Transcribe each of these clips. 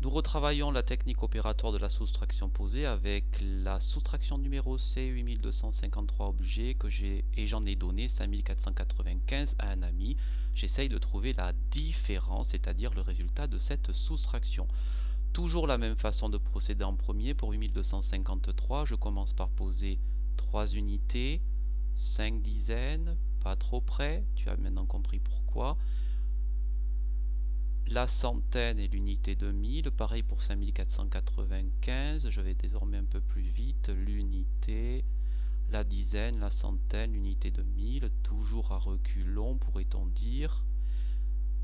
Nous retravaillons la technique opératoire de la soustraction posée avec la soustraction numéro C 8253 objets et j'en ai donné 5495 à un ami. J'essaye de trouver la différence, c'est-à-dire le résultat de cette soustraction. Toujours la même façon de procéder en premier. Pour 8253, je commence par poser 3 unités, 5 dizaines, pas trop près, tu as maintenant compris pourquoi. La centaine et l'unité de 1000, pareil pour 5495, je vais désormais un peu plus vite, l'unité, la dizaine, la centaine, l'unité de 1000, toujours à reculons pourrait-on dire.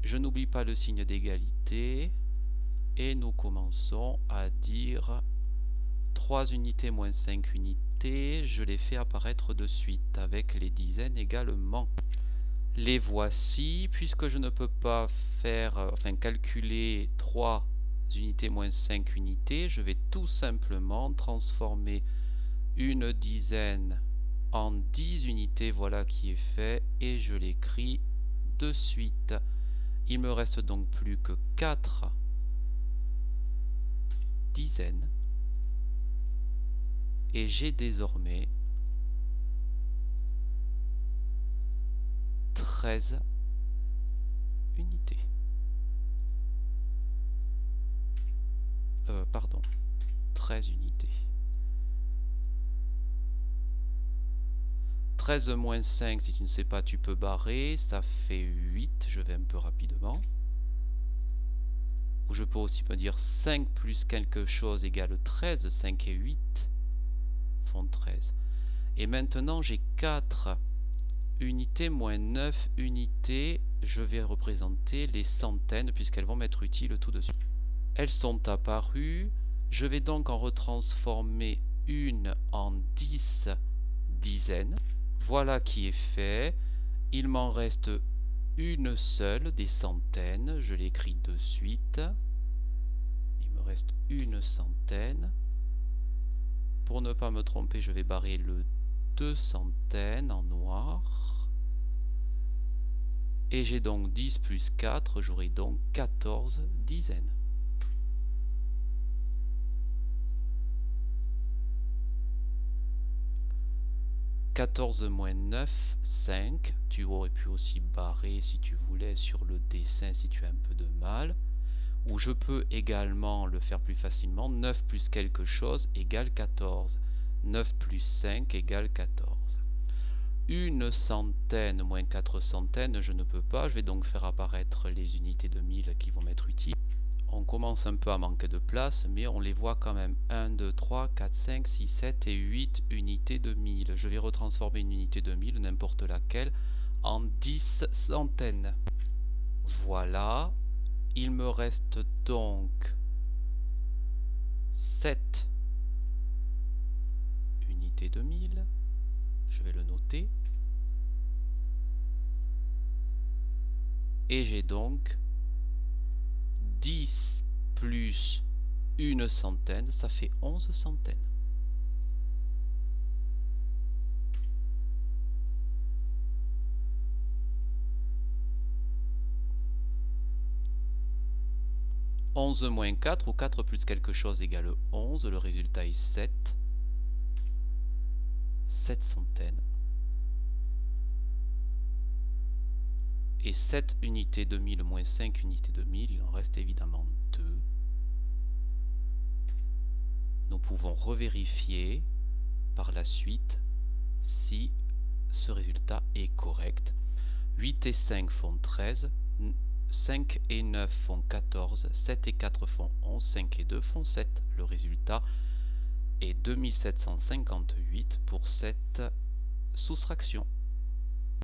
Je n'oublie pas le signe d'égalité et nous commençons à dire 3 unités moins 5 unités, je les fais apparaître de suite avec les dizaines également. Les voici, puisque je ne peux pas calculer 3 unités moins 5 unités, je vais tout simplement transformer une dizaine en 10 unités, voilà qui est fait, et je l'écris de suite. Il me reste donc plus que 4 dizaines, et j'ai désormais 13 unités. 13 unités. 13 moins 5, si tu ne sais pas, tu peux barrer, ça fait 8, je vais un peu rapidement. Ou je peux aussi me dire 5 plus quelque chose égale 13, 5 et 8 font 13. Et maintenant j'ai 4 unités moins 9 unités, je vais représenter les centaines puisqu'elles vont m'être utiles tout de suite. Elles sont apparues, je vais donc en retransformer une en 10 dizaines. Voilà qui est fait. Il m'en reste une seule des centaines, je l'écris de suite. Il me reste une centaine. Pour ne pas me tromper, je vais barrer le 2 centaines en noir. Et j'ai donc 10 plus 4, j'aurai donc 14 dizaines. « 14 moins 9, 5. Tu aurais pu aussi barrer si tu voulais sur le dessin si tu as un peu de mal. Ou je peux également le faire plus facilement. 9 plus quelque chose égale 14. 9 plus 5 égale 14. Une centaine moins 4 centaines, je ne peux pas. Je vais donc faire apparaître les unités de 1000 qui vont m'être utiles. On commence un peu à manquer de place, mais on les voit quand même. 1, 2, 3, 4, 5, 6, 7 et 8 unités de 1000. Je vais retransformer une unité de 1000, n'importe laquelle, en 10 centaines. Voilà. Il me reste donc 7 unités de 1000. Je vais le noter. Et j'ai donc 10 plus une centaine, ça fait 11 centaines. « 11 moins 4 ou 4 plus quelque chose égale 11, le résultat est 7. 7 centaines. Et 7 unités de 1000 moins 5 unités de 1000, il en reste évidemment 2. Nous pouvons revérifier par la suite si ce résultat est correct. 8 et 5 font 13, 5 et 9 font 14, 7 et 4 font 11, 5 et 2 font 7. Le résultat est 2758 pour cette soustraction.